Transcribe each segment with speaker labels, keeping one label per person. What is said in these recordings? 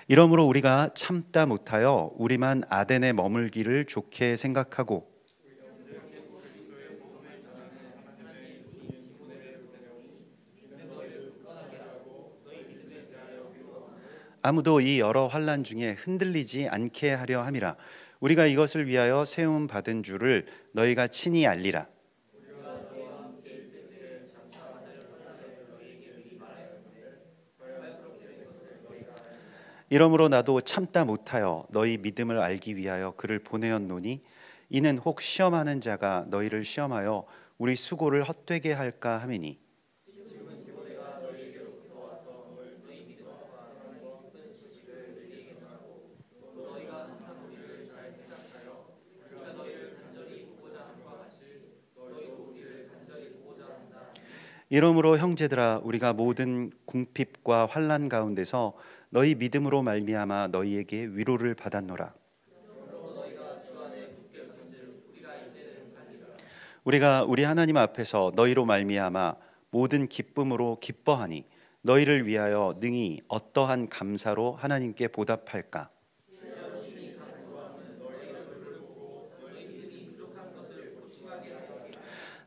Speaker 1: 이러므로 우리가 참다 못하여 우리만 아덴에 머물기를 좋게 생각하고 아무도 이 여러 환난 중에 흔들리지 않게 하려 함이라. 우리가 이것을 위하여 세움 받은 줄을 너희가 친히 알리라. 이러므로 나도 참다 못하여 너희 믿음을 알기 위하여 그를 보내었노니 이는 혹 시험하는 자가 너희를 시험하여 우리 수고를 헛되게 할까 함이니. 이러므로 형제들아, 우리가 모든 궁핍과 환난 가운데서 너희 믿음으로 말미암아 너희에게 위로를 받았노라. 우리가 우리 하나님 앞에서 너희로 말미암아 모든 기쁨으로 기뻐하니 너희를 위하여 능히 어떠한 감사로 하나님께 보답할까?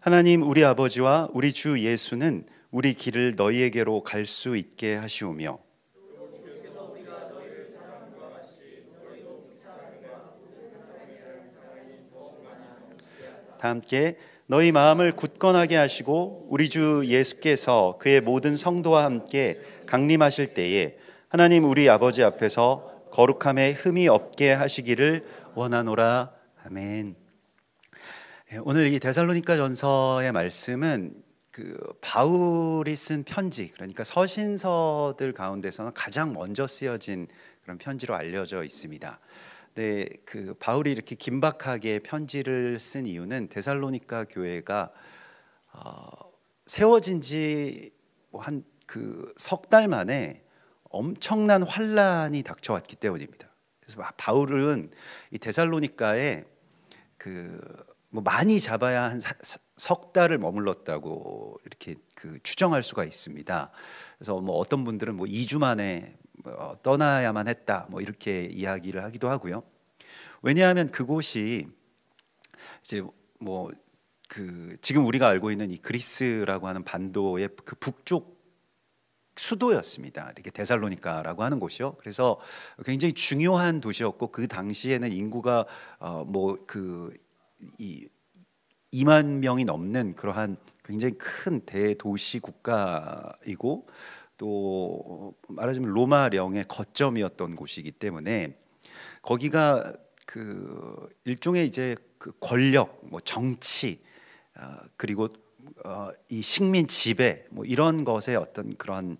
Speaker 1: 하나님 우리 아버지와 우리 주 예수는 우리 길을 너희에게로 갈 수 있게 하시오며 다 함께 너희 마음을 굳건하게 하시고 우리 주 예수께서 그의 모든 성도와 함께 강림하실 때에 하나님 우리 아버지 앞에서 거룩함에 흠이 없게 하시기를 원하노라. 아멘. 오늘 이 데살로니가 전서의 말씀은 바울이 쓴 편지, 그러니까 서신서들 가운데서는 가장 먼저 쓰여진 그런 편지로 알려져 있습니다. 네, 바울이 이렇게 긴박하게 편지를 쓴 이유는 데살로니가 교회가 세워진 지 한 석 달 만에 엄청난 환란이 닥쳐왔기 때문입니다. 그래서 바울은 이 데살로니가에 많이 잡아야 한 석 달을 머물렀다고 이렇게 추정할 수가 있습니다. 그래서 어떤 분들은 2주 만에 떠나야만 했다 이렇게 이야기를 하기도 하고요. 왜냐하면 그곳이 이제 지금 우리가 알고 있는 이 그리스라고 하는 반도의 북쪽 수도였습니다. 이렇게 데살로니가라고 하는 곳이요. 그래서 굉장히 중요한 도시였고 그 당시에는 인구가 2만 명이 넘는 그러한 굉장히 큰 대도시 국가이고 또 말하자면 로마령의 거점이었던 곳이기 때문에 거기가 일종의 이제 권력, 정치, 그리고 이 식민 지배 이런 것의 어떤 그런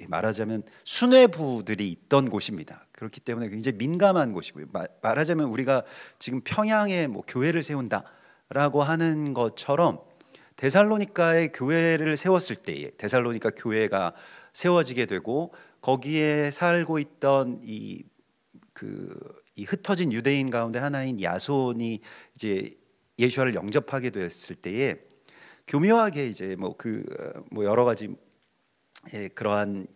Speaker 1: 말하자면 수뇌부들이 있던 곳입니다. 그렇기 때문에 굉장히 민감한 곳이고요. 말하자면 우리가 지금 평양에 교회를 세운다라고 하는 것처럼 데살로니가에 교회를 세웠을 때에 데살로니가 교회가 세워지게 되고 거기에 살고 있던 이 흩어진 유대인 가운데 하나인 야손이 이제 예수와를 영접하게 됐을 때에 교묘하게 이제 여러 가지 그러한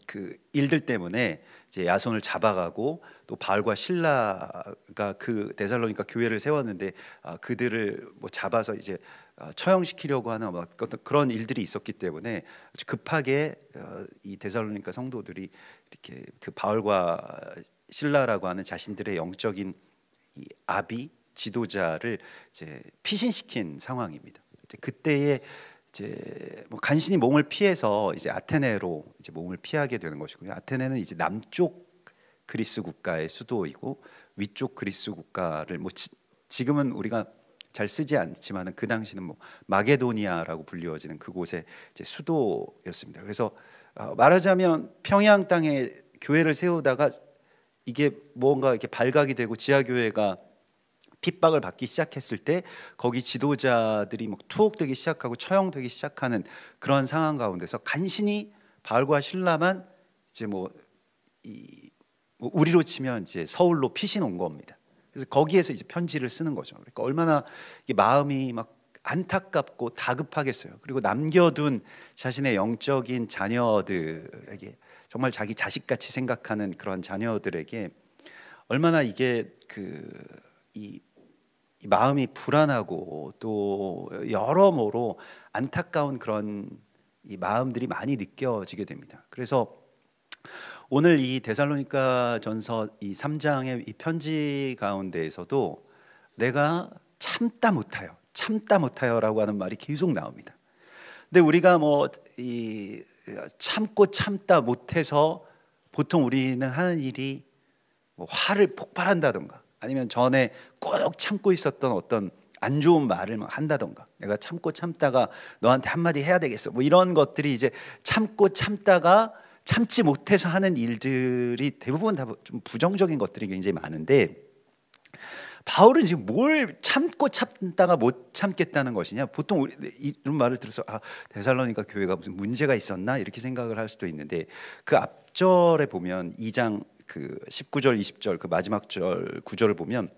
Speaker 1: 일들 때문에 이제 야손을 잡아가고 또 바울과 실라가 데살로니가 교회를 세웠는데 그들을 잡아서 이제 처형시키려고 하는 그런 일들이 있었기 때문에 아주 급하게 이 데살로니가 성도들이 이렇게 바울과 실라라고 하는 자신들의 영적인 이 아비 지도자를 이제 피신시킨 상황입니다. 이제 그때에 이제 간신히 몸을 피해서 이제 아테네로 이제 몸을 피하게 되는 것이고요. 아테네는 이제 남쪽 그리스 국가의 수도이고 위쪽 그리스 국가를 지금은 우리가 잘 쓰지 않지만 그 당시는 마게도니아라고 불리워지는 그곳의 이제 수도였습니다. 그래서 말하자면 평양 땅에 교회를 세우다가 이게 뭔가 이렇게 발각이 되고 지하교회가 핍박을 받기 시작했을 때 거기 지도자들이 투옥되기 시작하고 처형되기 시작하는 그런 상황 가운데서 간신히 바울과 실라만 이제 우리로 치면 이제 서울로 피신 온 겁니다. 그래서 거기에서 이제 편지를 쓰는 거죠. 그러니까 얼마나 마음이 안타깝고 다급하겠어요. 그리고 남겨둔 자신의 영적인 자녀들에게 정말 자기 자식같이 생각하는 그런 자녀들에게 얼마나 이게 이 마음이 불안하고 또 여러모로 안타까운 그런 이 마음들이 많이 느껴지게 됩니다. 그래서 오늘 이 데살로니가 전서 이 3장의 이 편지 가운데에서도 내가 참다 못하여라고 하는 말이 계속 나옵니다. 근데 우리가 뭐 이 참고 참다 못해서 보통 우리는 하는 일이 뭐 화를 폭발한다던가 아니면 전에 꾹 참고 있었던 어떤 안 좋은 말을 막 한다던가 내가 참고 참다가 너한테 한마디 해야 되겠어 뭐 이런 것들이 이제 참고 참다가 참지 못해서 하는 일들이 대부분 다 좀 부정적인 것들이 굉장히 많은데 바울은 지금 뭘 참고 참다가 못 참겠다는 것이냐? 보통 우리 이런 말을 들어서 데살로니가 교회가 무슨 문제가 있었나 이렇게 생각을 할 수도 있는데 그 앞절에 보면 2장 그 19절 20절 그 마지막 절 9절을 보면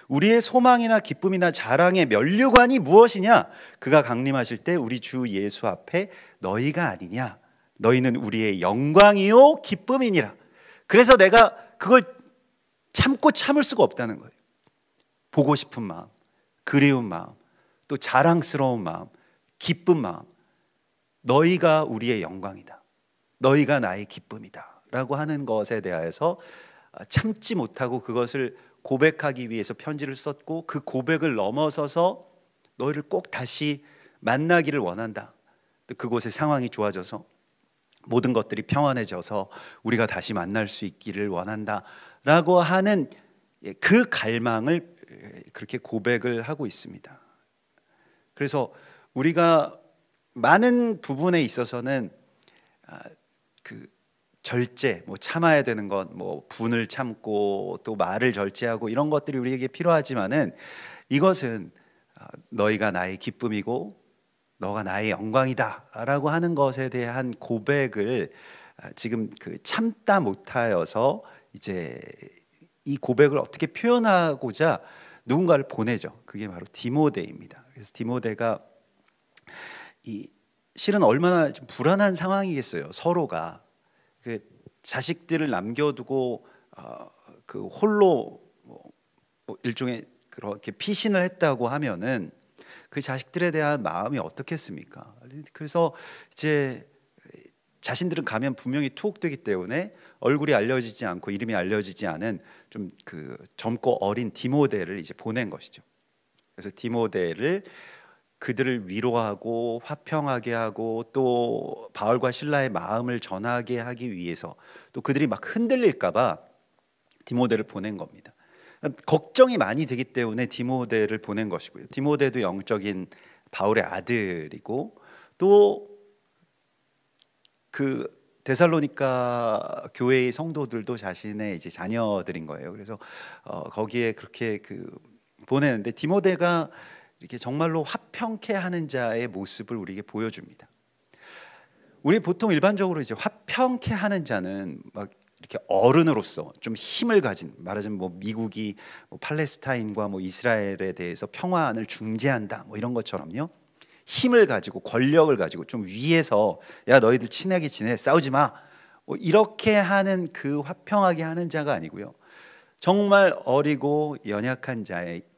Speaker 1: 우리의 소망이나 기쁨이나 자랑의 면류관이 무엇이냐? 그가 강림하실 때 우리 주 예수 앞에 너희가 아니냐? 너희는 우리의 영광이요 기쁨이니라. 그래서 내가 그걸 참고 참을 수가 없다는 거예요. 보고 싶은 마음, 그리운 마음, 또 자랑스러운 마음, 기쁜 마음. 너희가 우리의 영광이다. 너희가 나의 기쁨이다. 라고 하는 것에 대해서 참지 못하고 그것을 고백하기 위해서 편지를 썼고 그 고백을 넘어서서 너희를 꼭 다시 만나기를 원한다. 그곳의 상황이 좋아져서 모든 것들이 평안해져서 우리가 다시 만날 수 있기를 원한다. 라고 하는 그 갈망을 그렇게 고백을 하고 있습니다. 그래서 우리가 많은 부분에 있어서는 그 절제, 뭐 참아야 되는 것, 뭐 분을 참고 또 말을 절제하고 이런 것들이 우리에게 필요하지만은 이것은 너희가 나의 기쁨이고 너가 나의 영광이다라고 하는 것에 대한 고백을 지금 그 참다 못하여서 이제 이 고백을 어떻게 표현하고자 누군가를 보내죠. 그게 바로 디모데입니다. 그래서 디모데가 이 실은 얼마나 좀 불안한 상황이겠어요. 서로가 그 자식들을 남겨두고 그 홀로 뭐 일종의 그렇게 피신을 했다고 하면은 그 자식들에 대한 마음이 어떻겠습니까? 그래서 이제 자신들은 가면 분명히 투옥되기 때문에 얼굴이 알려지지 않고 이름이 알려지지 않은 좀 그 젊고 어린 디모데를 이제 보낸 것이죠. 그래서 디모데를 그들을 위로하고 화평하게 하고 또 바울과 실라의 마음을 전하게 하기 위해서 또 그들이 막 흔들릴까봐 디모데를 보낸 겁니다. 걱정이 많이 되기 때문에 디모데를 보낸 것이고요. 디모데도 영적인 바울의 아들이고 또 그 데살로니가 교회의 성도들도 자신의 이제 자녀들인 거예요. 그래서 거기에 그렇게 그 보내는데 디모데가 이렇게 정말로 화평케 하는 자의 모습을 우리에게 보여줍니다. 우리 보통 일반적으로 이제 화평케 하는 자는 막 이렇게 어른으로서 좀 힘을 가진, 말하자면 뭐 미국이 뭐 팔레스타인과 뭐 이스라엘에 대해서 평화안을 중재한다 뭐 이런 것처럼요. 힘을 가지고 권력을 가지고 좀 위에서 야 너희들 친하게 지내 싸우지 마 뭐 이렇게 하는 그 화평하게 하는 자가 아니고요. 정말 어리고 연약한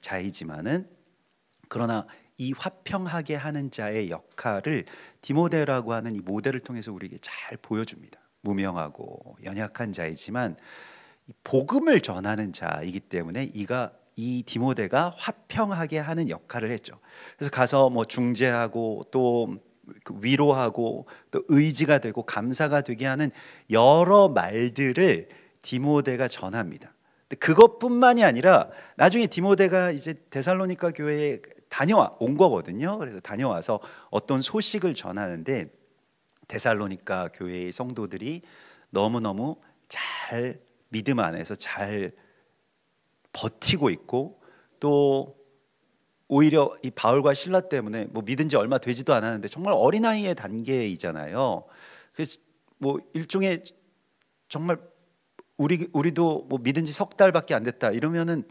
Speaker 1: 자이지만은 그러나 이 화평하게 하는 자의 역할을 디모데라고 하는 이 모델을 통해서 우리에게 잘 보여줍니다. 무명하고 연약한 자이지만 복음을 전하는 자이기 때문에 이 디모데가 화평하게 하는 역할을 했죠. 그래서 가서 뭐 중재하고 또 위로하고 또 의지가 되고 감사가 되게 하는 여러 말들을 디모데가 전합니다. 그것뿐만이 아니라 나중에 디모데가 이제 데살로니가 교회에 다녀온 거거든요. 그래서 다녀와서 어떤 소식을 전하는데 데살로니가 교회의 성도들이 너무너무 잘 믿음 안에서 잘 버티고 있고 또 오히려 이 바울과 실라 때문에 뭐 믿은 지 얼마 되지도 않았는데 정말 어린아이의 단계이잖아요. 그래서 뭐 일종의 정말 우리도 뭐 믿은 지 석 달밖에 안 됐다 이러면은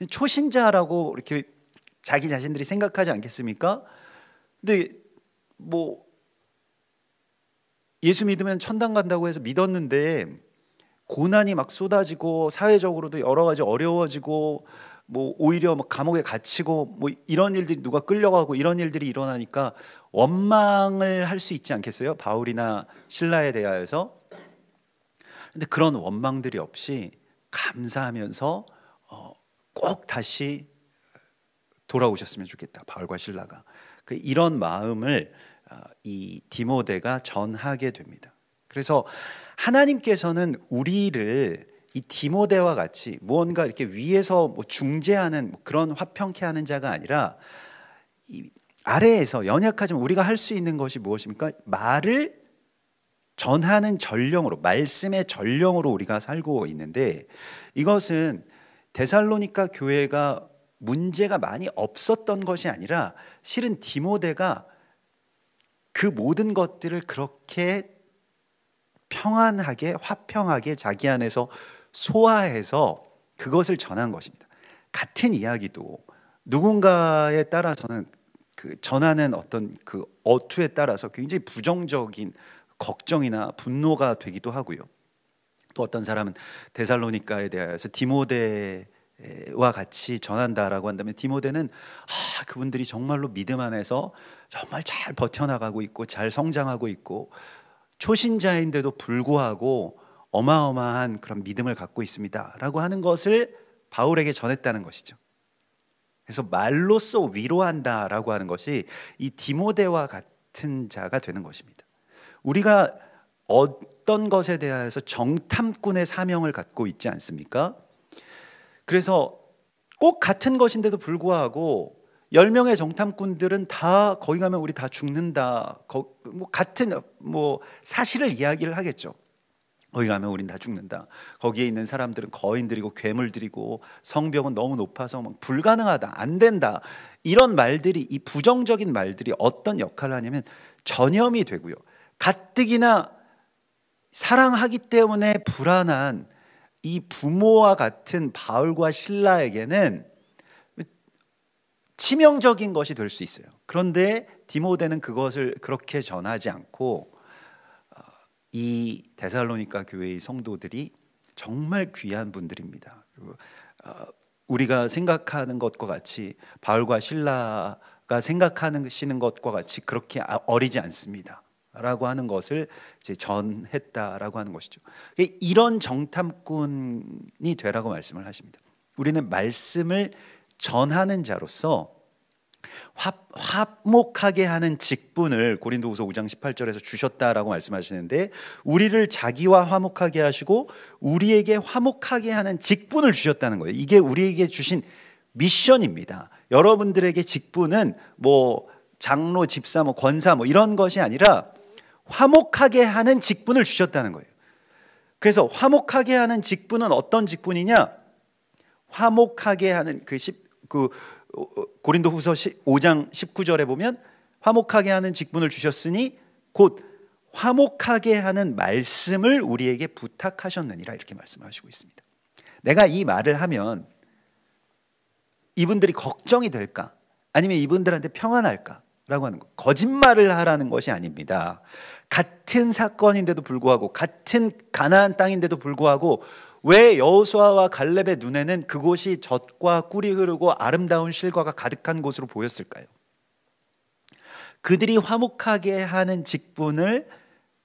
Speaker 1: 초신자라고 이렇게 자기 자신들이 생각하지 않겠습니까? 근데 뭐 예수 믿으면 천당 간다고 해서 믿었는데 고난이 막 쏟아지고 사회적으로도 여러 가지 어려워지고 뭐 오히려 막 감옥에 갇히고 뭐 이런 일들이 누가 끌려가고 이런 일들이 일어나니까 원망을 할 수 있지 않겠어요? 바울이나 신라에 대하여서. 근데 그런 원망들이 없이 감사하면서 꼭 다시 돌아오셨으면 좋겠다, 바울과 신라가. 이런 마음을 이 디모데가 전하게 됩니다. 그래서 하나님께서는 우리를 이 디모데와 같이 무언가 이렇게 위에서 뭐 중재하는 그런 화평케 하는 자가 아니라 이 아래에서 연약하지만 우리가 할 수 있는 것이 무엇입니까? 말을 전하는 전령으로, 말씀의 전령으로 우리가 살고 있는데, 이것은 데살로니가 교회가 문제가 많이 없었던 것이 아니라 실은 디모데가 그 모든 것들을 그렇게 평안하게 화평하게 자기 안에서 소화해서 그것을 전한 것입니다. 같은 이야기도 누군가에 따라서는 그 전하는 어떤 그 어투에 따라서 굉장히 부정적인 걱정이나 분노가 되기도 하고요. 또 어떤 사람은 데살로니가에 대해서 디모데와 같이 전한다라고 한다면 디모데는 그분들이 정말로 믿음 안에서 정말 잘 버텨나가고 있고 잘 성장하고 있고 초신자인데도 불구하고 어마어마한 그런 믿음을 갖고 있습니다라고 하는 것을 바울에게 전했다는 것이죠. 그래서 말로써 위로한다라고 하는 것이 이 디모데와 같은 자가 되는 것입니다. 우리가 어떤 것에 대해서 정탐꾼의 사명을 갖고 있지 않습니까? 그래서 꼭 같은 것인데도 불구하고 10명의 정탐꾼들은 다 거기 가면 우리 다 죽는다, 같은 사실을 이야기를 하겠죠. 거기 가면 우린 다 죽는다. 거기에 있는 사람들은 거인들이고 괴물들이고 성벽은 너무 높아서 막 불가능하다, 안 된다. 이런 말들이, 이 부정적인 말들이 어떤 역할을 하냐면 전염이 되고요. 가뜩이나 사랑하기 때문에 불안한 이 부모와 같은 바울과 실라에게는 치명적인 것이 될 수 있어요. 그런데 디모데는 그것을 그렇게 전하지 않고 이 데살로니가 교회의 성도들이 정말 귀한 분들입니다. 그리고 우리가 생각하는 것과 같이 바울과 실라가 생각하시는 것과 같이 그렇게 어리지 않습니다 라고 하는 것을 이제 전했다라고 하는 것이죠. 이런 정탐꾼이 되라고 말씀을 하십니다. 우리는 말씀을 전하는 자로서 화목하게 하는 직분을 고린도후서 5장 18절에서 주셨다라고 말씀하시는데, 우리를 자기와 화목하게 하시고 우리에게 화목하게 하는 직분을 주셨다는 거예요. 이게 우리에게 주신 미션입니다. 여러분들에게 직분은 뭐 장로, 집사, 권사 이런 것이 아니라 화목하게 하는 직분을 주셨다는 거예요. 그래서 화목하게 하는 직분은 어떤 직분이냐? 화목하게 하는 고린도후서 5장 19절에 보면 화목하게 하는 직분을 주셨으니 곧 화목하게 하는 말씀을 우리에게 부탁하셨느니라, 이렇게 말씀하시고 있습니다. 내가 이 말을 하면 이분들이 걱정이 될까? 아니면 이분들한테 평안할까? 라고 하는 것, 거짓말을 하라는 것이 아닙니다. 같은 사건인데도 불구하고, 같은 가나안 땅인데도 불구하고 왜 여호수아와 갈렙의 눈에는 그곳이 젖과 꿀이 흐르고 아름다운 실과가 가득한 곳으로 보였을까요? 그들이 화목하게 하는 직분을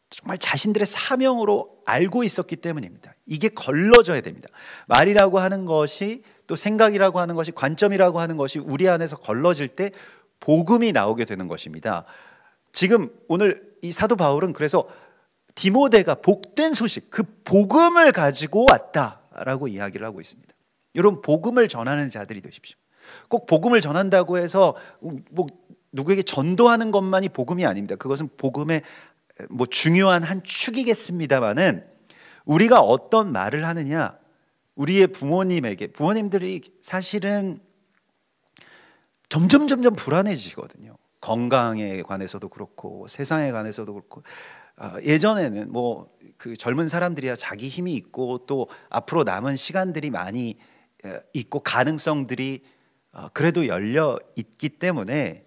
Speaker 1: 정말 자신들의 사명으로 알고 있었기 때문입니다. 이게 걸러져야 됩니다. 말이라고 하는 것이, 또 생각이라고 하는 것이, 관점이라고 하는 것이 우리 안에서 걸러질 때 복음이 나오게 되는 것입니다. 지금 오늘 이 사도 바울은 그래서 디모데가 복된 소식, 그 복음을 가지고 왔다라고 이야기를 하고 있습니다. 여러분, 복음을 전하는 자들이 되십시오. 꼭 복음을 전한다고 해서 누구에게 전도하는 것만이 복음이 아닙니다. 그것은 복음의 중요한 한 축이겠습니다만은, 우리가 어떤 말을 하느냐, 우리의 부모님들이 사실은 점점 불안해지거든요. 건강에 관해서도 그렇고 세상에 관해서도 그렇고. 예전에는 그 젊은 사람들이야 자기 힘이 있고 또 앞으로 남은 시간들이 많이 있고 가능성들이 그래도 열려 있기 때문에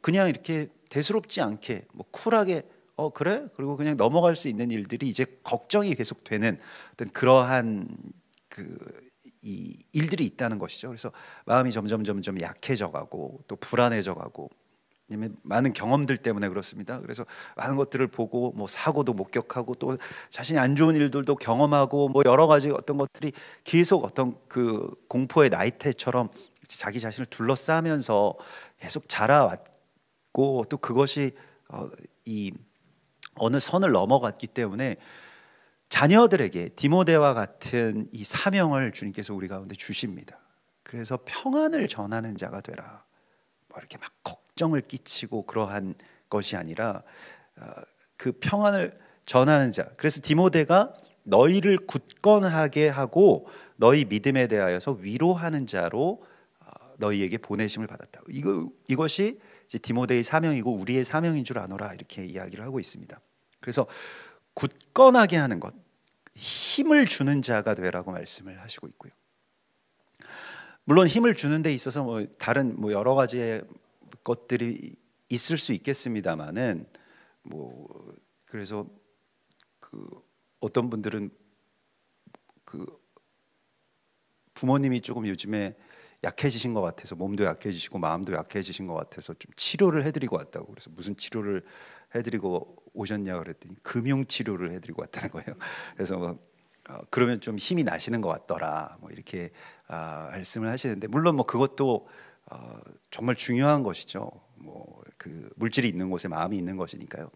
Speaker 1: 그냥 이렇게 대수롭지 않게 쿨하게 그래? 그리고 그냥 넘어갈 수 있는 일들이 이제 걱정이 계속되는 어떤 그러한 이 일들이 있다는 것이죠. 그래서 마음이 점점 약해져가고 또 불안해져가고, 왜냐면 많은 경험들 때문에 그렇습니다. 그래서 많은 것들을 보고 뭐 사고도 목격하고 또 자신이 안 좋은 일들도 경험하고 뭐 여러 가지 어떤 것들이 계속 어떤 그 공포의 나이테처럼 자기 자신을 둘러싸면서 계속 자라왔고, 또 그것이 이 어느 선을 넘어갔기 때문에 자녀들에게 디모데와 같은 이 사명을 주님께서 우리 가운데 주십니다. 그래서 평안을 전하는 자가 되라. 뭐 이렇게 막 걱정을 끼치고 그러한 것이 아니라 그 평안을 전하는 자. 그래서 디모데가 너희를 굳건하게 하고 너희 믿음에 대하여서 위로하는 자로 너희에게 보내심을 받았다. 이것이 이제 디모데의 사명이고 우리의 사명인 줄 아노라, 이렇게 이야기를 하고 있습니다. 그래서 굳건하게 하는 것, 힘을 주는 자가 되라고 말씀을 하시고 있고요. 물론 힘을 주는 데 있어서 뭐 다른 뭐 여러 가지의 것들이 있을 수 있겠습니다만은, 뭐 그래서 그 어떤 분들은 그 부모님이 조금 요즘에 약해지신 것 같아서, 몸도 약해지시고 마음도 약해지신 것 같아서 좀 치료를 해드리고 왔다고. 그래서 무슨 치료를 해드리고 오셨냐 그랬더니 금융 치료를 해드리고 왔다는 거예요. 그래서 그러면 좀 힘이 나시는 것 같더라, 뭐 이렇게 말씀을 하시는데, 물론 뭐 그것도 정말 중요한 것이죠. 뭐 그 물질이 있는 곳에 마음이 있는 것이니까요.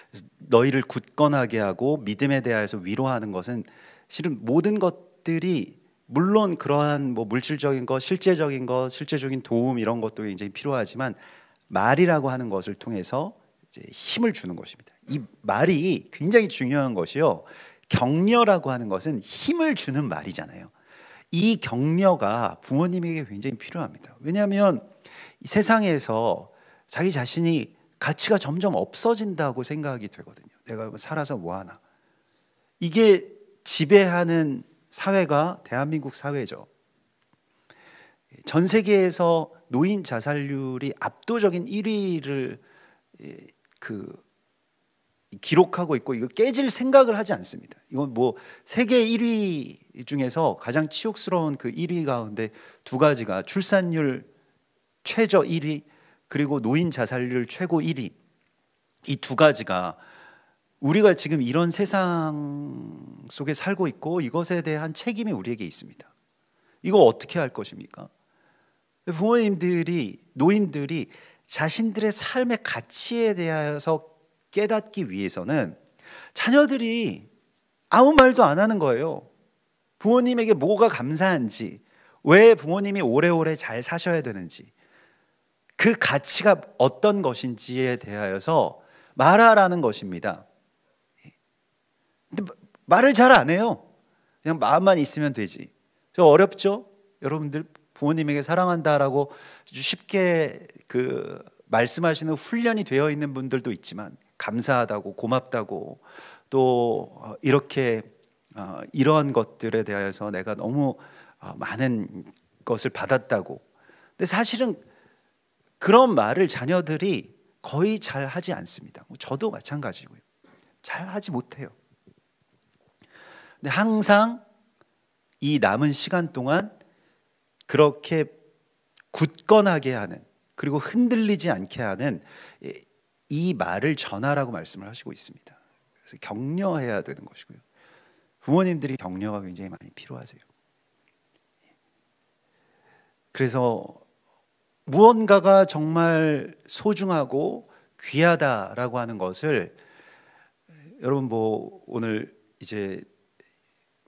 Speaker 1: 그래서 너희를 굳건하게 하고 믿음에 대하여서 위로하는 것은 실은 모든 것들이, 물론 그러한 뭐 물질적인 것, 실제적인 것, 실제적인 도움 이런 것도 굉장히 필요하지만 말이라고 하는 것을 통해서 이제 힘을 주는 것입니다. 이 말이 굉장히 중요한 것이요. 격려라고 하는 것은 힘을 주는 말이잖아요. 이 격려가 부모님에게 굉장히 필요합니다. 왜냐하면 이 세상에서 자기 자신이 가치가 점점 없어진다고 생각이 되거든요. 내가 살아서 뭐하나. 이게 지배하는 사회가 대한민국 사회죠. 전 세계에서 노인 자살률이 압도적인 1위를 기록하고 있고, 이거 깨질 생각을 하지 않습니다. 이건 뭐 세계 1위 중에서 가장 치욕스러운 그 1위 가운데 두 가지가 출산율 최저 1위 그리고 노인 자살률 최고 1위, 이 두 가지가 우리가 지금 이런 세상 속에 살고 있고 이것에 대한 책임이 우리에게 있습니다. 이거 어떻게 할 것입니까? 부모님들이, 노인들이 자신들의 삶의 가치에 대해서 깨닫기 위해서는 자녀들이 아무 말도 안 하는 거예요. 부모님에게 뭐가 감사한지, 왜 부모님이 오래오래 잘 사셔야 되는지, 그 가치가 어떤 것인지에 대하여서 말하라는 것입니다. 근데 말을 잘 안 해요. 그냥 마음만 있으면 되지. 저 어렵죠? 여러분들 부모님에게 사랑한다라고 쉽게 말씀하시는 훈련이 되어 있는 분들도 있지만, 감사하다고 고맙다고 또 이렇게 이러한 것들에 대해서 내가 너무 많은 것을 받았다고. 근데 사실은 그런 말을 자녀들이 거의 잘 하지 않습니다. 저도 마찬가지고요. 잘 하지 못해요. 근데 항상 이 남은 시간 동안 그렇게 굳건하게 하는, 그리고 흔들리지 않게 하는 이 말을 전하라고 말씀을 하시고 있습니다. 그래서 격려해야 되는 것이고요. 부모님들이 격려가 굉장히 많이 필요하세요. 그래서 무언가가 정말 소중하고 귀하다라고 하는 것을, 여러분 뭐 오늘 이제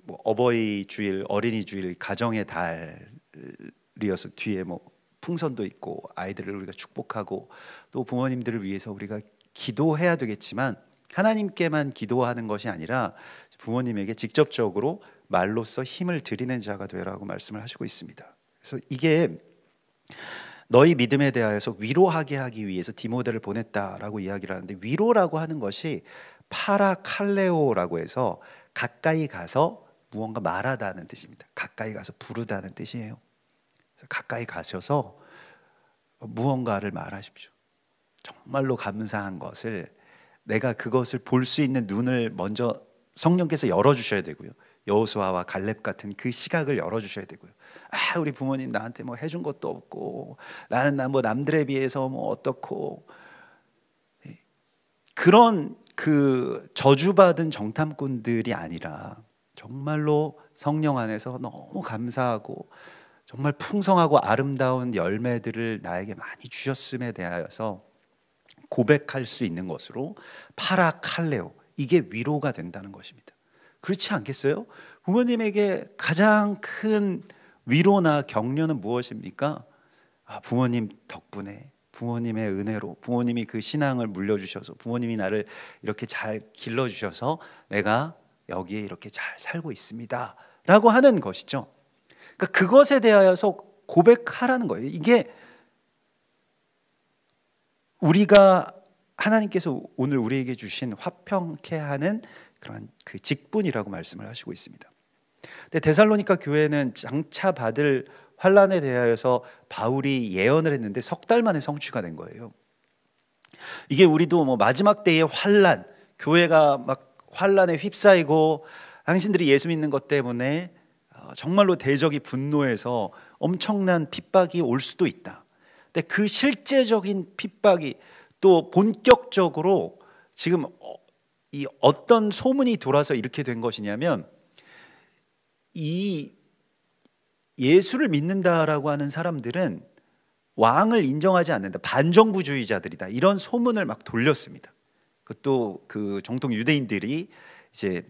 Speaker 1: 뭐 어버이 주일, 어린이 주일, 가정의 달이어서 뒤에 뭐 풍선도 있고 아이들을 우리가 축복하고 또 부모님들을 위해서 우리가 기도해야 되겠지만, 하나님께만 기도하는 것이 아니라 부모님에게 직접적으로 말로써 힘을 드리는 자가 되라고 말씀을 하시고 있습니다. 그래서 이게 너희 믿음에 대하여서 위로하게 하기 위해서 디모데를 보냈다라고 이야기를 하는데, 위로라고 하는 것이 파라칼레오라고 해서 가까이 가서 무언가 말하다는 뜻입니다. 가까이 가서 부르다는 뜻이에요. 가까이 가셔서 무언가를 말하십시오. 정말로 감사한 것을 내가 그것을 볼 수 있는 눈을 먼저 성령께서 열어주셔야 되고요. 여호수아와 갈렙 같은 그 시각을 열어주셔야 되고요. 우리 부모님 나한테 뭐 해준 것도 없고 나는 뭐 남들에 비해서 뭐 어떻고, 그런 그 저주받은 정탐꾼들이 아니라 정말로 성령 안에서 너무 감사하고 정말 풍성하고 아름다운 열매들을 나에게 많이 주셨음에 대하여서 고백할 수 있는 것으로 파라칼레오, 이게 위로가 된다는 것입니다. 그렇지 않겠어요? 부모님에게 가장 큰 위로나 격려는 무엇입니까? 부모님 덕분에, 부모님의 은혜로, 부모님이 그 신앙을 물려주셔서, 부모님이 나를 이렇게 잘 길러주셔서 내가 여기에 이렇게 잘 살고 있습니다 라고 하는 것이죠. 그러니까 그것에 대하여서 고백하라는 거예요. 이게 우리가, 하나님께서 오늘 우리에게 주신 화평케 하는 그런 그 직분이라고 말씀을 하시고 있습니다. 근데 데살로니가 교회는 장차 받을 환란에 대하여서 바울이 예언을 했는데 석 달 만에 성취가 된 거예요. 이게 우리도 뭐 마지막 때의 환란, 교회가 막 환란에 휩싸이고 당신들이 예수 믿는 것 때문에 정말로 대적이 분노해서 엄청난 핍박이 올 수도 있다. 근데 그 실제적인 핍박이 또 본격적으로 지금 이 어떤 소문이 돌아서 이렇게 된 것이냐면, 이 예수를 믿는다라고 하는 사람들은 왕을 인정하지 않는다, 반정부주의자들이다, 이런 소문을 막 돌렸습니다. 그것도 그 정통 유대인들이 이제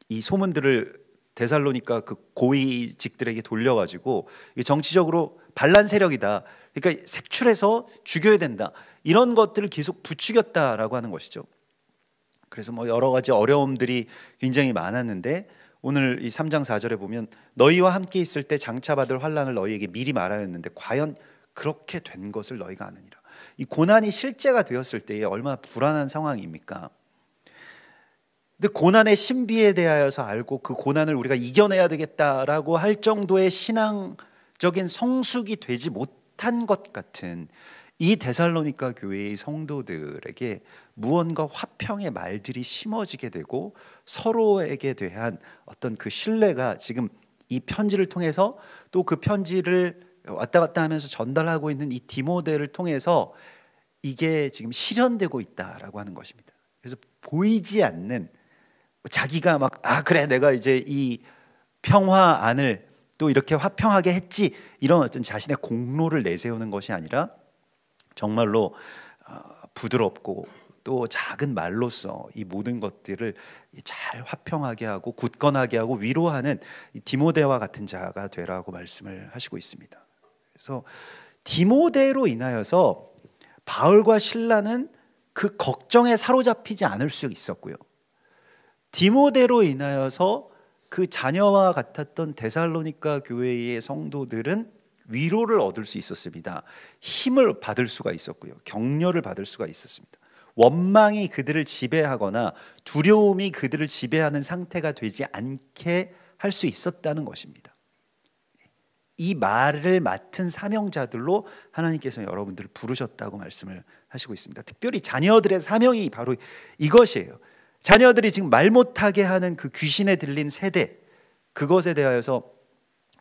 Speaker 1: 이 소문들을 데살로니가 그 고위직들에게 돌려가지고 정치적으로 반란 세력이다, 그러니까 색출해서 죽여야 된다, 이런 것들을 계속 부추겼다라고 하는 것이죠. 그래서 뭐 여러 가지 어려움들이 굉장히 많았는데, 오늘 이 3장 4절에 보면 너희와 함께 있을 때 장차 받을 환난을 너희에게 미리 말하였는데 과연 그렇게 된 것을 너희가 아느니라. 이 고난이 실제가 되었을 때에 얼마나 불안한 상황입니까? 근데 고난의 신비에 대하여서 알고 그 고난을 우리가 이겨내야 되겠다라고 할 정도의 신앙적인 성숙이 되지 못한 것 같은 이 데살로니가 교회의 성도들에게 무언가 화평의 말들이 심어지게 되고 서로에게 대한 어떤 그 신뢰가 지금 이 편지를 통해서, 또 그 편지를 왔다 갔다 하면서 전달하고 있는 이 디모데를 통해서 이게 지금 실현되고 있다라고 하는 것입니다. 그래서 보이지 않는, 자기가 막 그래 내가 이제 이 평화 안을 또 이렇게 화평하게 했지, 이런 어떤 자신의 공로를 내세우는 것이 아니라 정말로 부드럽고 또 작은 말로써 이 모든 것들을 잘 화평하게 하고 굳건하게 하고 위로하는 이 디모데와 같은 자가 되라고 말씀을 하시고 있습니다. 그래서 디모데로 인하여서 바울과 실라는 그 걱정에 사로잡히지 않을 수 있었고요, 디모데로 인하여서 그 자녀와 같았던 데살로니가 교회의 성도들은 위로를 얻을 수 있었습니다. 힘을 받을 수가 있었고요, 격려를 받을 수가 있었습니다. 원망이 그들을 지배하거나 두려움이 그들을 지배하는 상태가 되지 않게 할 수 있었다는 것입니다. 이 말을 맡은 사명자들로 하나님께서 여러분들을 부르셨다고 말씀을 하시고 있습니다. 특별히 자녀들의 사명이 바로 이것이에요. 자녀들이 지금 말 못하게 하는 그 귀신에 들린 세대, 그것에 대하여서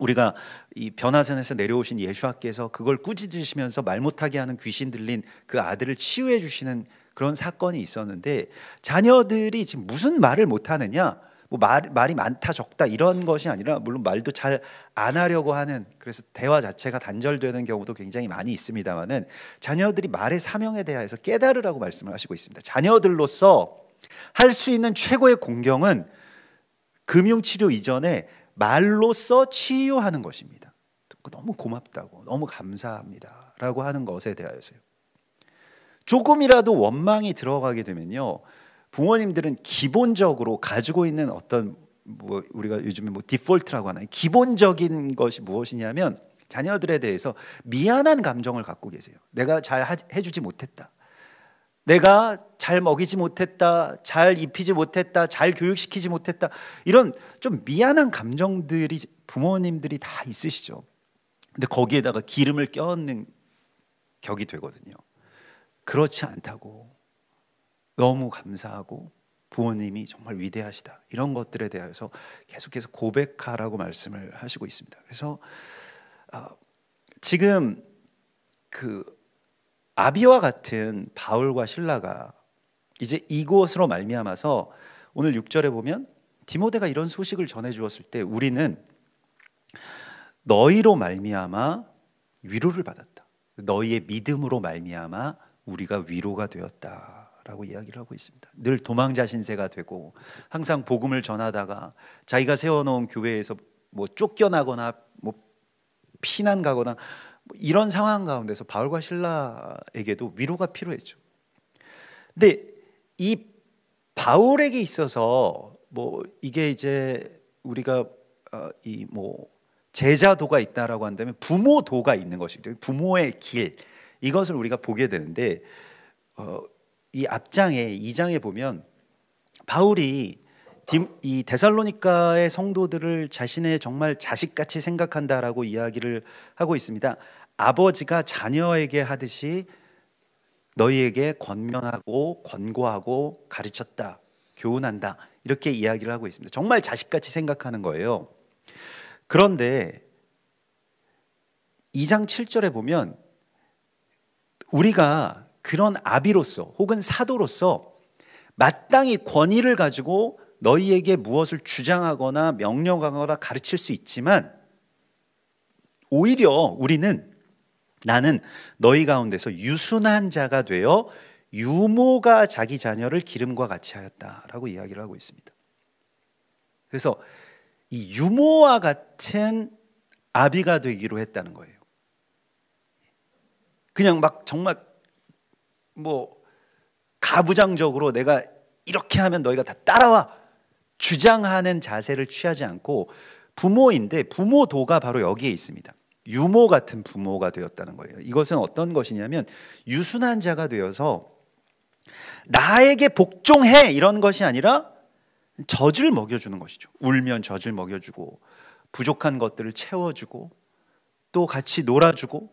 Speaker 1: 우리가 이 변화산에서 내려오신 예수와께서 그걸 꾸짖으시면서 말 못하게 하는 귀신 들린 그 아들을 치유해 주시는 그런 사건이 있었는데, 자녀들이 지금 무슨 말을 못하느냐, 뭐 말이 많다 적다 이런 것이 아니라, 물론 말도 잘 안 하려고 하는, 그래서 대화 자체가 단절되는 경우도 굉장히 많이 있습니다만은, 자녀들이 말의 사명에 대해서 깨달으라고 말씀을 하시고 있습니다. 자녀들로서 할 수 있는 최고의 공경은 금융치료 이전에 말로써 치유하는 것입니다. 너무 고맙다고, 너무 감사합니다 라고 하는 것에 대하여서요. 조금이라도 원망이 들어가게 되면요, 부모님들은 기본적으로 가지고 있는 어떤 뭐 우리가 요즘에 뭐 디폴트라고 하나요? 기본적인 것이 무엇이냐면 자녀들에 대해서 미안한 감정을 갖고 계세요. 내가 잘 해주지 못했다, 내가 잘 먹이지 못했다, 잘 입히지 못했다, 잘 교육시키지 못했다, 이런 좀 미안한 감정들이 부모님들이 다 있으시죠. 근데 거기에다가 기름을 껴얹는 격이 되거든요. 그렇지 않다고, 너무 감사하고 부모님이 정말 위대하시다, 이런 것들에 대해서 계속해서 고백하라고 말씀을 하시고 있습니다. 그래서 지금 그 아비와 같은 바울과 실라가 이제 이곳으로 말미암아서 오늘 6절에 보면 디모데가 이런 소식을 전해 주었을 때 우리는 너희로 말미암아 위로를 받았다, 너희의 믿음으로 말미암아 우리가 위로가 되었다라고 이야기를 하고 있습니다. 늘 도망자 신세가 되고 항상 복음을 전하다가 자기가 세워놓은 교회에서 뭐 쫓겨나거나 뭐 피난 가거나 이런 상황 가운데서 바울과 실라에게도 위로가 필요했죠. 근데 이 바울에게 있어서 뭐 이게 이제 우리가 이 뭐 제자도가 있다라고 한다면 부모도가 있는 것이죠. 부모의 길, 이것을 우리가 보게 되는데 이 앞장에 2장에 보면 바울이 이 데살로니가의 성도들을 자신의 정말 자식같이 생각한다라고 이야기를 하고 있습니다. 아버지가 자녀에게 하듯이 너희에게 권면하고 권고하고 가르쳤다, 교훈한다, 이렇게 이야기를 하고 있습니다. 정말 자식같이 생각하는 거예요. 그런데 2장 7절에 보면 우리가 그런 아비로서 혹은 사도로서 마땅히 권위를 가지고 너희에게 무엇을 주장하거나 명령하거나 가르칠 수 있지만 오히려 우리는, 나는 너희 가운데서 유순한 자가 되어 유모가 자기 자녀를 기름과 같이 하였다라고 이야기를 하고 있습니다. 그래서 이 유모와 같은 아비가 되기로 했다는 거예요. 그냥 막 정말 뭐 가부장적으로 내가 이렇게 하면 너희가 다 따라와 주장하는 자세를 취하지 않고 부모인데 부모도가 바로 여기에 있습니다. 유모 같은 부모가 되었다는 거예요. 이것은 어떤 것이냐면 유순한 자가 되어서 나에게 복종해 이런 것이 아니라 젖을 먹여주는 것이죠. 울면 젖을 먹여주고 부족한 것들을 채워주고 또 같이 놀아주고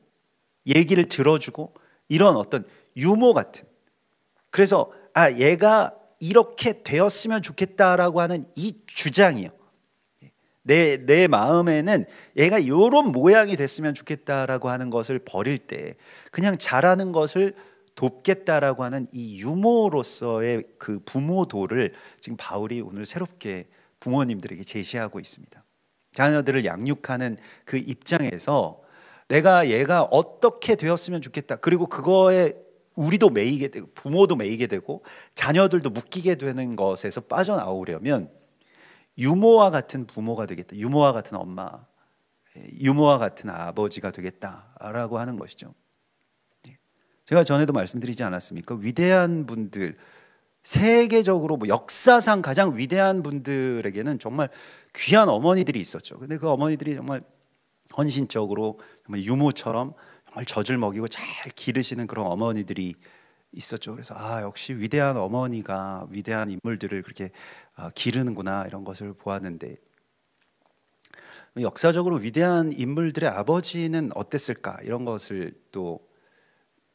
Speaker 1: 얘기를 들어주고 이런 어떤 유모 같은, 그래서 얘가 이렇게 되었으면 좋겠다라고 하는 이 주장이요, 내 마음에는 얘가 이런 모양이 됐으면 좋겠다라고 하는 것을 버릴 때 그냥 잘하는 것을 돕겠다라고 하는 이 유모로서의 그 부모도를 지금 바울이 오늘 새롭게 부모님들에게 제시하고 있습니다. 자녀들을 양육하는 그 입장에서 내가 얘가 어떻게 되었으면 좋겠다, 그리고 그거에 우리도 매이게 되고 부모도 매이게 되고 자녀들도 묶이게 되는 것에서 빠져나오려면 유모와 같은 부모가 되겠다, 유모와 같은 엄마, 유모와 같은 아버지가 되겠다라고 하는 것이죠. 제가 전에도 말씀드리지 않았습니까? 위대한 분들, 세계적으로 뭐 역사상 가장 위대한 분들에게는 정말 귀한 어머니들이 있었죠. 근데 그 어머니들이 정말 헌신적으로 정말 유모처럼 정말 젖을 먹이고 잘 기르시는 그런 어머니들이 있었죠. 그래서 역시 위대한 어머니가 위대한 인물들을 그렇게 기르는구나, 이런 것을 보았는데 역사적으로 위대한 인물들의 아버지는 어땠을까, 이런 것을 또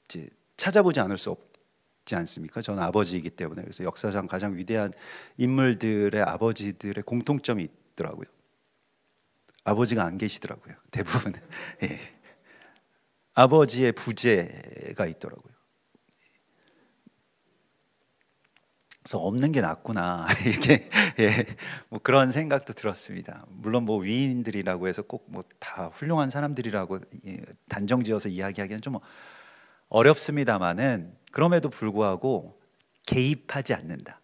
Speaker 1: 이제 찾아보지 않을 수 없지 않습니까? 저는 아버지이기 때문에. 그래서 역사상 가장 위대한 인물들의 아버지들의 공통점이 있더라고요. 아버지가 안 계시더라고요, 대부분. 예. 아버지의 부재가 있더라고요. 그래서 없는 게 낫구나, 이렇게 뭐 그런 생각도 들었습니다. 물론 뭐 위인들이라고 해서 꼭 뭐 다 훌륭한 사람들이라고 단정지어서 이야기하기는 좀 어렵습니다만은 그럼에도 불구하고 개입하지 않는다,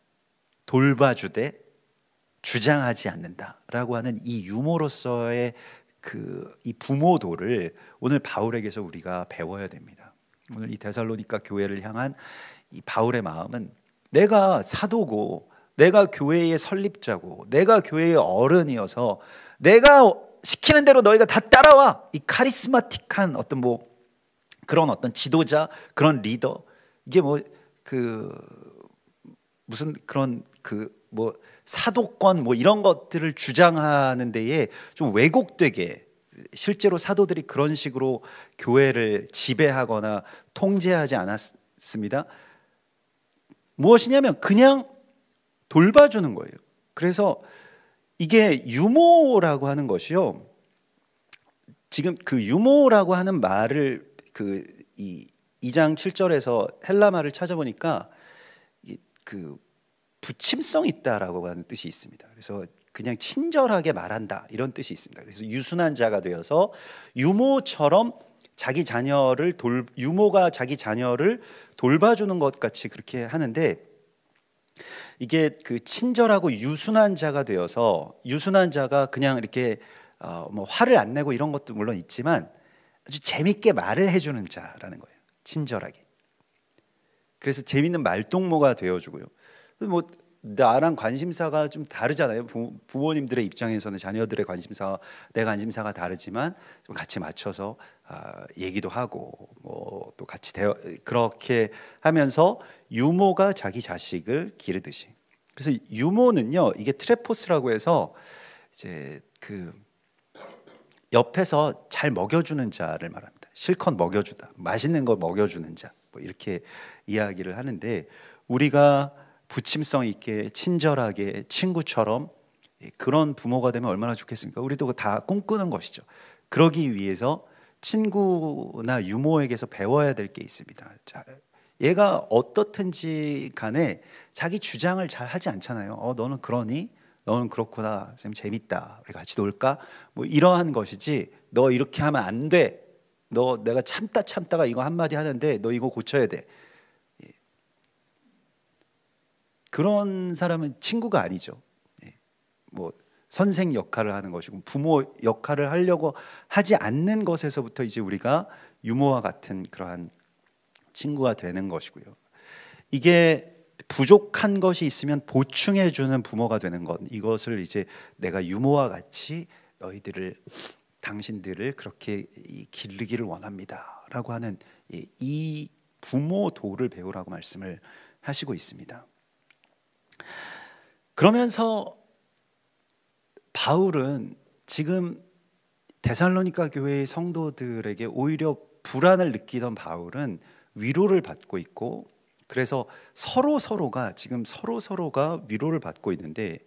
Speaker 1: 돌봐주되 주장하지 않는다라고 하는 이 유모로서의 이 부모도를 오늘 바울에게서 우리가 배워야 됩니다. 오늘 이 데살로니가 교회를 향한 이 바울의 마음은 내가 사도고 내가 교회의 설립자고 내가 교회의 어른이어서 내가 시키는 대로 너희가 다 따라와, 이 카리스마틱한 어떤 뭐 그런 어떤 지도자, 그런 리더, 이게 뭐 무슨 그런 뭐 사도권 뭐 이런 것들을 주장하는 데에 좀 왜곡되게, 실제로 사도들이 그런 식으로 교회를 지배하거나 통제하지 않았습니다. 무엇이냐면 그냥 돌봐주는 거예요. 그래서 이게 유모라고 하는 것이요. 지금 그 유모라고 하는 말을 그 2장 7절에서 헬라 말을 찾아보니까 그 부침성 있다라고 하는 뜻이 있습니다. 그래서 그냥 친절하게 말한다 이런 뜻이 있습니다. 그래서 유순한 자가 되어서 유모처럼 유모가 자기 자녀를 돌봐주는 것 같이 그렇게 하는데, 이게 그 친절하고 유순한 자가 되어서, 유순한 자가 그냥 이렇게 뭐 화를 안 내고 이런 것도 물론 있지만 아주 재밌게 말을 해주는 자라는 거예요. 친절하게. 그래서 재밌는 말동무가 되어주고요. 뭐 나랑 관심사가 좀 다르잖아요. 부모님들의 입장에서는 자녀들의 관심사와 내 관심사가 다르지만 좀 같이 맞춰서 얘기도 하고 뭐 또 같이 그렇게 하면서 유모가 자기 자식을 기르듯이. 그래서 유모는요, 이게 트레포스라고 해서 이제 그 옆에서 잘 먹여주는 자를 말합니다. 실컷 먹여주다, 맛있는 거 먹여주는 자, 뭐 이렇게 이야기를 하는데, 우리가 부침성 있게 친절하게 친구처럼 그런 부모가 되면 얼마나 좋겠습니까? 우리도 다 꿈꾸는 것이죠. 그러기 위해서 친구나 유모에게서 배워야 될 게 있습니다. 자, 얘가 어떻든지 간에 자기 주장을 잘 하지 않잖아요. 너는 그러니? 너는 그렇구나. 쌤 재밌다. 우리 같이 놀까? 뭐 이러한 것이지, 너 이렇게 하면 안 돼. 너 내가 참다가 이거 한마디 하는데 너 이거 고쳐야 돼. 그런 사람은 친구가 아니죠. 뭐 선생 역할을 하는 것이고 부모 역할을 하려고 하지 않는 것에서부터 이제 우리가 유모와 같은 그러한 친구가 되는 것이고요. 이게 부족한 것이 있으면 보충해 주는 부모가 되는 것, 이것을 이제 내가 유모와 같이 당신들을 그렇게 기르기를 원합니다라고 하는 이 부모도를 배우라고 말씀을 하시고 있습니다. 그러면서 바울은 지금 데살로니가 교회의 성도들에게 오히려 불안을 느끼던 바울은 위로를 받고 있고, 그래서 서로가 위로를 받고 있는데,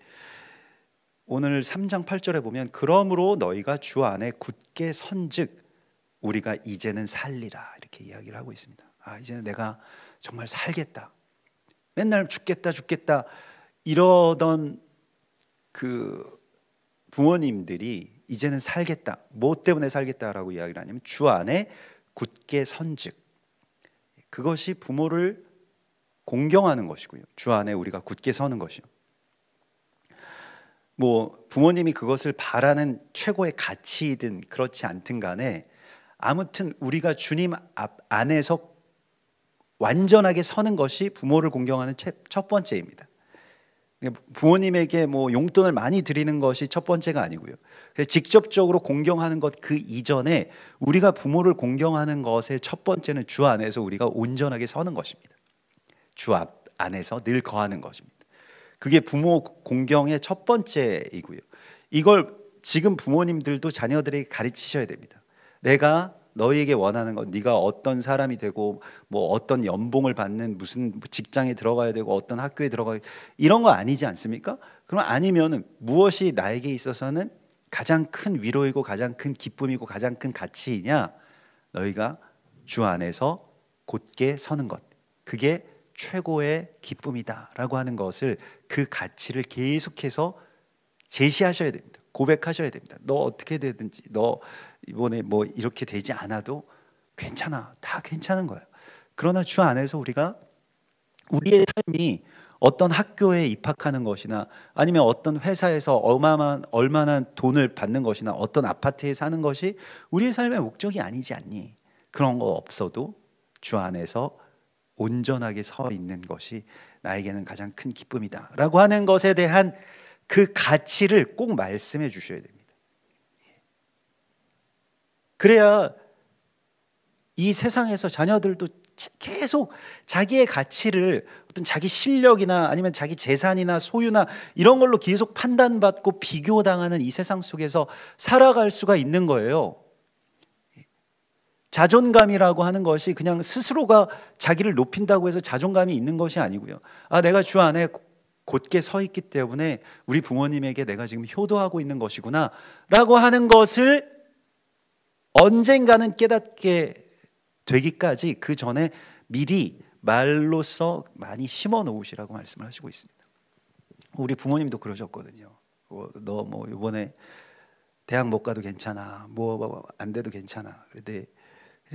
Speaker 1: 오늘 3장 8절에 보면 그러므로 너희가 주 안에 굳게 선즉 우리가 이제는 살리라 이렇게 이야기를 하고 있습니다. 이제는 내가 정말 살겠다. 맨날 죽겠다 이러던 그 부모님들이 이제는 살겠다. 뭐 때문에 살겠다라고 이야기를 하냐면 주 안에 굳게 선즉, 그것이 부모를 공경하는 것이고요. 주 안에 우리가 굳게 서는 것이요. 뭐 부모님이 그것을 바라는 최고의 가치이든 그렇지 않든 간에 아무튼 우리가 주님 안에서 완전하게 서는 것이 부모를 공경하는 첫 번째입니다. 부모님에게 뭐 용돈을 많이 드리는 것이 첫 번째가 아니고요. 직접적으로 공경하는 것 그 이전에 우리가 부모를 공경하는 것의 첫 번째는 주 안에서 우리가 온전하게 서는 것입니다. 주 안에서 늘 거하는 것입니다. 그게 부모 공경의 첫 번째이고요. 이걸 지금 부모님들도 자녀들에게 가르치셔야 됩니다. 내가 너희에게 원하는 것, 네가 어떤 사람이 되고 뭐 어떤 연봉을 받는 무슨 직장에 들어가야 되고 어떤 학교에 들어가야 이런 거 아니지 않습니까? 그럼 아니면은 무엇이 나에게 있어서는 가장 큰 위로이고 가장 큰 기쁨이고 가장 큰 가치이냐? 너희가 주 안에서 곧게 서는 것, 그게 최고의 기쁨이다라고 하는 것을, 그 가치를 계속해서 제시하셔야 됩니다. 고백하셔야 됩니다. 너 어떻게 되든지, 너 이번에 뭐 이렇게 되지 않아도 괜찮아, 다 괜찮은 거예요. 그러나 주 안에서 우리가 우리의 삶이 어떤 학교에 입학하는 것이나 아니면 어떤 회사에서 얼마나 돈을 받는 것이나 어떤 아파트에 사는 것이 우리의 삶의 목적이 아니지 않니? 그런 거 없어도 주 안에서 온전하게 서 있는 것이 나에게는 가장 큰 기쁨이다 라고 하는 것에 대한 그 가치를 꼭 말씀해 주셔야 됩니다. 그래야 이 세상에서 자녀들도 계속 자기의 가치를 어떤 자기 실력이나 아니면 자기 재산이나 소유나 이런 걸로 계속 판단받고 비교당하는 이 세상 속에서 살아갈 수가 있는 거예요. 자존감이라고 하는 것이 그냥 스스로가 자기를 높인다고 해서 자존감이 있는 것이 아니고요. 내가 주 안에 곧게 서 있기 때문에 우리 부모님에게 내가 지금 효도하고 있는 것이구나 라고 하는 것을 언젠가는 깨닫게 되기까지 그 전에 미리 말로써 많이 심어 놓으시라고 말씀을 하시고 있습니다. 우리 부모님도 그러셨거든요. 너 뭐 이번에 대학 못 가도 괜찮아, 뭐 안 돼도 괜찮아. 그런데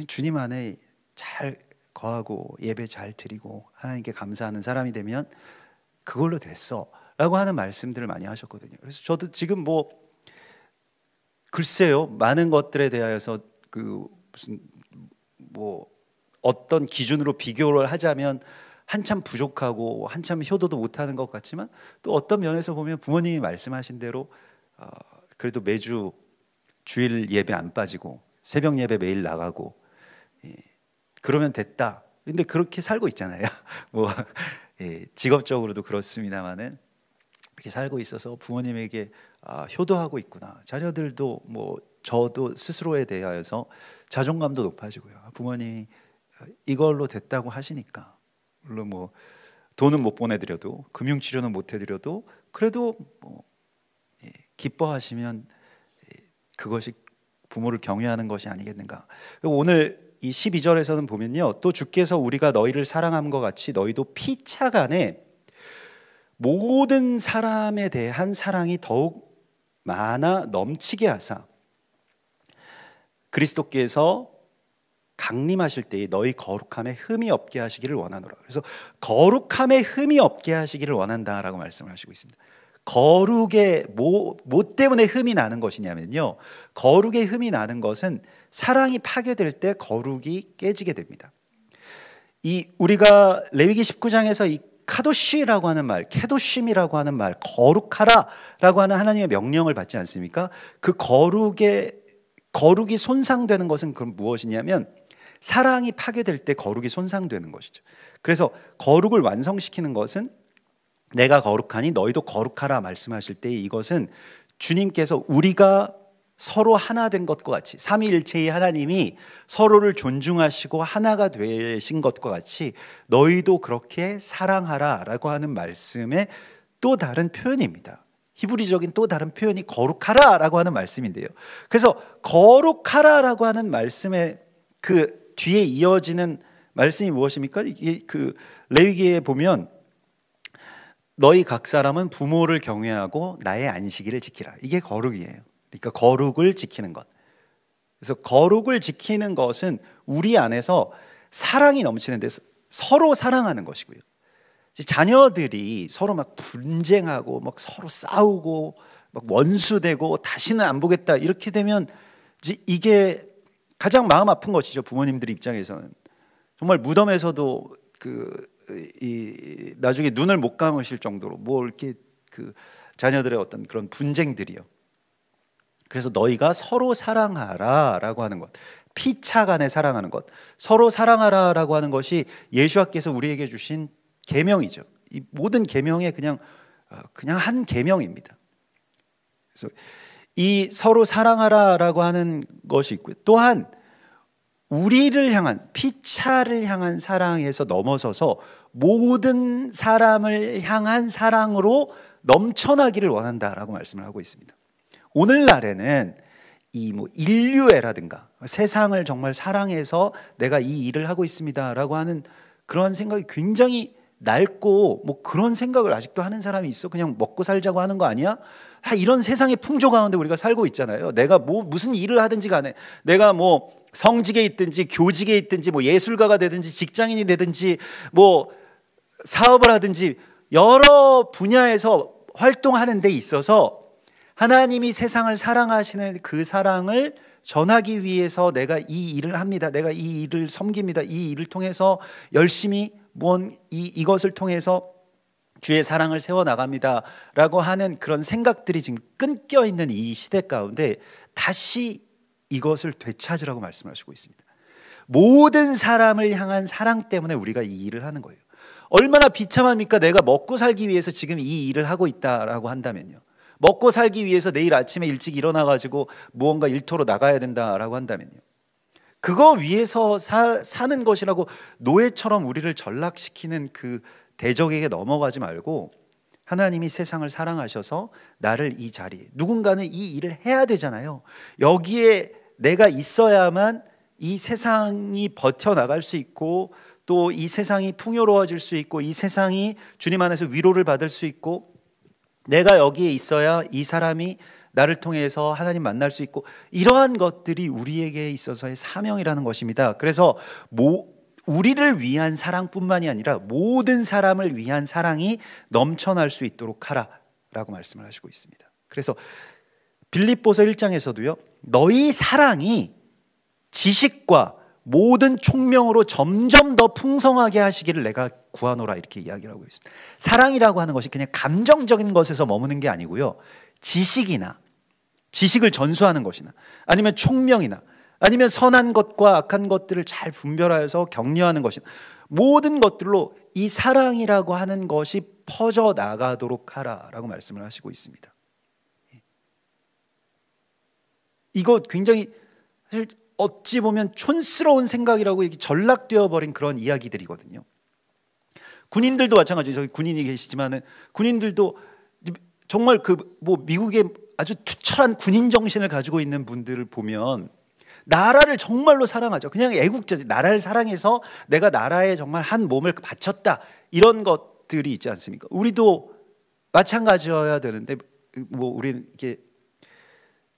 Speaker 1: 주님 안에 잘 거하고 예배 잘 드리고 하나님께 감사하는 사람이 되면 그걸로 됐어 라고 하는 말씀들을 많이 하셨거든요. 그래서 저도 지금 뭐 글쎄요, 많은 것들에 대하여서 그 무슨 뭐 어떤 기준으로 비교를 하자면 한참 부족하고 한참 효도도 못하는 것 같지만, 또 어떤 면에서 보면 부모님이 말씀하신 대로 그래도 매주 주일 예배 안 빠지고 새벽 예배 매일 나가고 그러면 됐다. 근데 그렇게 살고 있잖아요. 뭐 직업적으로도 그렇습니다만은 그렇게 살고 있어서 부모님에게 효도하고 있구나. 자녀들도 뭐 저도 스스로에 대하여서 자존감도 높아지고요. 부모님이 이걸로 됐다고 하시니까, 물론 뭐 돈은 못 보내드려도, 금융치료는 못 해드려도 그래도 뭐 기뻐하시면 그것이 부모를 경외하는 것이 아니겠는가. 오늘 이 12절에서는 보면요, 또 주께서 우리가 너희를 사랑함과 같이 너희도 피차간에 모든 사람에 대한 사랑이 더욱 많아 넘치게 하사 그리스도께서 강림하실 때에 너희 거룩함에 흠이 없게 하시기를 원하노라. 그래서 거룩함에 흠이 없게 하시기를 원한다라고 말씀을 하시고 있습니다. 거룩의 뭐 때문에 흠이 나는 것이냐면요, 거룩의 흠이 나는 것은 사랑이 파괴될 때 거룩이 깨지게 됩니다. 이 우리가 레위기 19장에서 이 카도시라고 하는 말, 케도심이라고 하는 말, 거룩하라라고 하는 하나님의 명령을 받지 않습니까? 그 거룩이 손상되는 것은 그럼 무엇이냐면 사랑이 파괴될 때 거룩이 손상되는 것이죠. 그래서 거룩을 완성시키는 것은 내가 거룩하니 너희도 거룩하라 말씀하실 때, 이것은 주님께서 우리가 서로 하나 된 것과 같이, 삼위일체의 하나님이 서로를 존중하시고 하나가 되신 것과 같이 너희도 그렇게 사랑하라 라고 하는 말씀의 또 다른 표현입니다. 히브리적인 또 다른 표현이 거룩하라 라고 하는 말씀인데요, 그래서 거룩하라 라고 하는 말씀의 그 뒤에 이어지는 말씀이 무엇입니까? 이게 그 레위기에 보면 너희 각 사람은 부모를 경외하고 나의 안식일을 지키라. 이게 거룩이에요. 그러니까 거룩을 지키는 것. 그래서 거룩을 지키는 것은 우리 안에서 사랑이 넘치는데 서로 사랑하는 것이고요. 자녀들이 서로 막 분쟁하고 막 서로 싸우고 막 원수되고 다시는 안 보겠다 이렇게 되면 이게 가장 마음 아픈 것이죠. 부모님들 입장에서는 정말 무덤에서도 나중에 눈을 못 감으실 정도로 뭐 이렇게 그 자녀들의 어떤 그런 분쟁들이요. 그래서 너희가 서로 사랑하라라고 하는 것, 피차간에 사랑하는 것, 서로 사랑하라라고 하는 것이 예수와께서 우리에게 주신 계명이죠. 이 모든 계명의 그냥 한 계명입니다. 그래서 이 서로 사랑하라라고 하는 것이 있고요. 또한 우리를 향한, 피차를 향한 사랑에서 넘어서서 모든 사람을 향한 사랑으로 넘쳐나기를 원한다라고 말씀을 하고 있습니다. 오늘날에는 이 뭐 인류애라든가 세상을 정말 사랑해서 내가 이 일을 하고 있습니다라고 하는 그런 생각이 굉장히 낡고, 뭐 그런 생각을 아직도 하는 사람이 있어. 그냥 먹고 살자고 하는 거 아니야? 이런 세상의 풍조 가운데 우리가 살고 있잖아요. 내가 뭐 무슨 일을 하든지 간에, 내가 뭐 성직에 있든지 교직에 있든지 뭐 예술가가 되든지 직장인이 되든지 뭐 사업을 하든지 여러 분야에서 활동하는 데 있어서 하나님이 세상을 사랑하시는 그 사랑을 전하기 위해서 내가 이 일을 합니다. 내가 이 일을 섬깁니다. 이 일을 통해서 열심히 이것을 통해서 주의 사랑을 세워나갑니다 라고 하는 그런 생각들이 지금 끊겨 있는 이 시대 가운데 다시 이것을 되찾으라고 말씀하시고 있습니다. 모든 사람을 향한 사랑 때문에 우리가 이 일을 하는 거예요. 얼마나 비참합니까? 내가 먹고 살기 위해서 지금 이 일을 하고 있다라고 한다면요, 먹고 살기 위해서 내일 아침에 일찍 일어나가지고 무언가 일터로 나가야 된다라고 한다면요, 그거 위해서 사는 것이라고 노예처럼 우리를 전락시키는 그 대적에게 넘어가지 말고, 하나님이 세상을 사랑하셔서 나를 이 자리에, 누군가는 이 일을 해야 되잖아요. 여기에 내가 있어야만 이 세상이 버텨나갈 수 있고, 또 이 세상이 풍요로워질 수 있고, 이 세상이 주님 안에서 위로를 받을 수 있고, 내가 여기에 있어야 이 사람이 나를 통해서 하나님 만날 수 있고, 이러한 것들이 우리에게 있어서의 사명이라는 것입니다. 그래서 우리를 위한 사랑뿐만이 아니라 모든 사람을 위한 사랑이 넘쳐날 수 있도록 하라라고 말씀을 하시고 있습니다. 그래서 빌립보서 1장에서도요, 너희 사랑이 지식과 모든 총명으로 점점 더 풍성하게 하시기를 내가 구하노라, 이렇게 이야기를 하고 있습니다. 사랑이라고 하는 것이 그냥 감정적인 것에서 머무는 게 아니고요, 지식을 전수하는 것이나, 아니면 총명이나, 아니면 선한 것과 악한 것들을 잘 분별하여서 격려하는 것이나, 모든 것들로 이 사랑이라고 하는 것이 퍼져 나가도록 하라라고 말씀을 하시고 있습니다. 이거 굉장히 사실 어찌 보면 촌스러운 생각이라고 이렇게 전락되어 버린 그런 이야기들이거든요. 군인들도 마찬가지죠. 저기 군인이 계시지만은 군인들도 정말 미국의 아주 투철한 군인 정신을 가지고 있는 분들을 보면 나라를 정말로 사랑하죠. 그냥 애국자지. 나라를 사랑해서 내가 나라에 정말 한 몸을 바쳤다, 이런 것들이 있지 않습니까? 우리도 마찬가지여야 되는데, 우리는 이게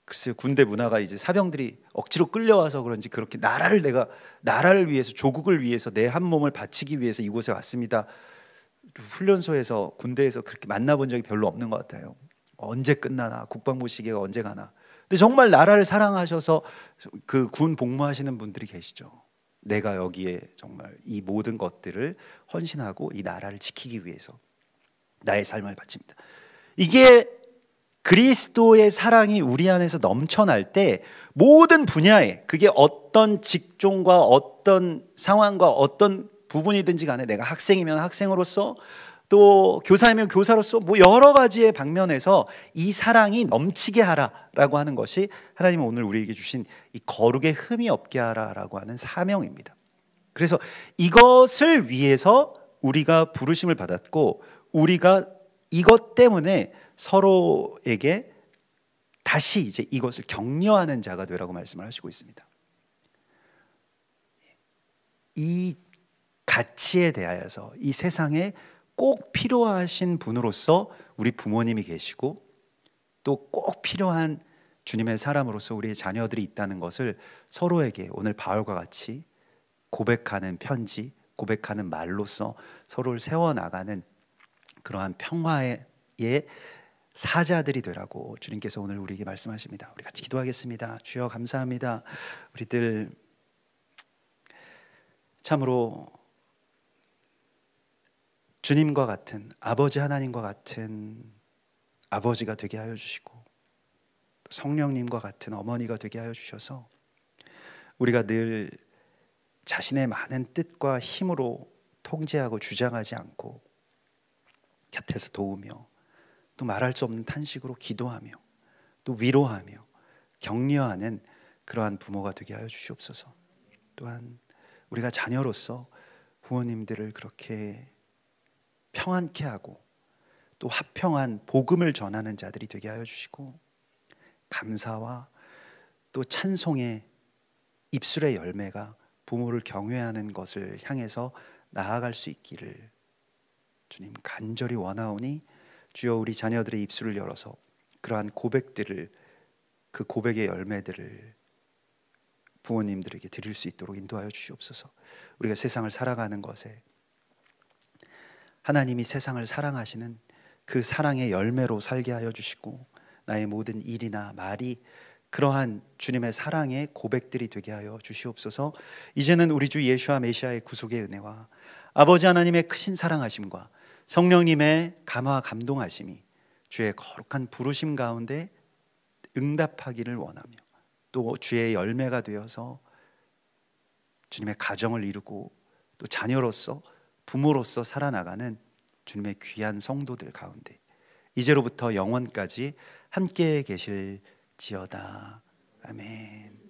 Speaker 1: 글쎄요, 군대 문화가 이제 사병들이 억지로 끌려와서 그런지 그렇게 나라를 위해서, 조국을 위해서 내 한 몸을 바치기 위해서 이곳에 왔습니다, 훈련소에서, 군대에서 그렇게 만나본 적이 별로 없는 것 같아요. 언제 끝나나, 국방부 시계가 언제 가나. 근데 정말 나라를 사랑하셔서 그 군 복무하시는 분들이 계시죠. 내가 여기에 정말 이 모든 것들을 헌신하고 이 나라를 지키기 위해서 나의 삶을 바칩니다. 이게 그리스도의 사랑이 우리 안에서 넘쳐날 때 모든 분야에, 그게 어떤 직종과 어떤 상황과 어떤 부분이든지 간에, 내가 학생이면 학생으로서, 또 교사이면 교사로서, 여러 가지의 방면에서 이 사랑이 넘치게 하라라고 하는 것이 하나님은 오늘 우리에게 주신 이 거룩의 흠이 없게 하라라고 하는 사명입니다. 그래서 이것을 위해서 우리가 부르심을 받았고, 우리가 이것 때문에 서로에게 다시 이제 이것을 격려하는 자가 되라고 말씀을 하시고 있습니다. 이 가치에 대하여서 이 세상에 꼭 필요하신 분으로서 우리 부모님이 계시고, 또 꼭 필요한 주님의 사람으로서 우리의 자녀들이 있다는 것을 서로에게 오늘 바울과 같이 고백하는 편지, 고백하는 말로써 서로를 세워나가는 그러한 평화의 사자들이 되라고 주님께서 오늘 우리에게 말씀하십니다. 우리 같이 기도하겠습니다. 주여 감사합니다. 우리들 참으로 주님과 같은, 아버지 하나님과 같은 아버지가 되게 하여 주시고, 성령님과 같은 어머니가 되게 하여 주셔서 우리가 늘 자신의 많은 뜻과 힘으로 통제하고 주장하지 않고 곁에서 도우며, 또 말할 수 없는 탄식으로 기도하며, 또 위로하며 격려하는 그러한 부모가 되게 하여 주시옵소서. 또한 우리가 자녀로서 부모님들을 그렇게 평안케 하고 또 화평한 복음을 전하는 자들이 되게 하여 주시고, 감사와 또 찬송의 입술의 열매가 부모를 경외하는 것을 향해서 나아갈 수 있기를 주님 간절히 원하오니, 주여 우리 자녀들의 입술을 열어서 그러한 고백들을, 그 고백의 열매들을 부모님들에게 드릴 수 있도록 인도하여 주시옵소서. 우리가 세상을 살아가는 것에 하나님이 세상을 사랑하시는 그 사랑의 열매로 살게 하여 주시고, 나의 모든 일이나 말이 그러한 주님의 사랑의 고백들이 되게 하여 주시옵소서. 이제는 우리 주 예수와 메시아의 구속의 은혜와 아버지 하나님의 크신 사랑하심과 성령님의 감화 감동하심이 주의 거룩한 부르심 가운데 응답하기를 원하며, 또 주의 열매가 되어서 주님의 가정을 이루고 또 자녀로서, 부모로서 살아나가는 주님의 귀한 성도들 가운데 이제로부터 영원까지 함께 계실지어다. 아멘.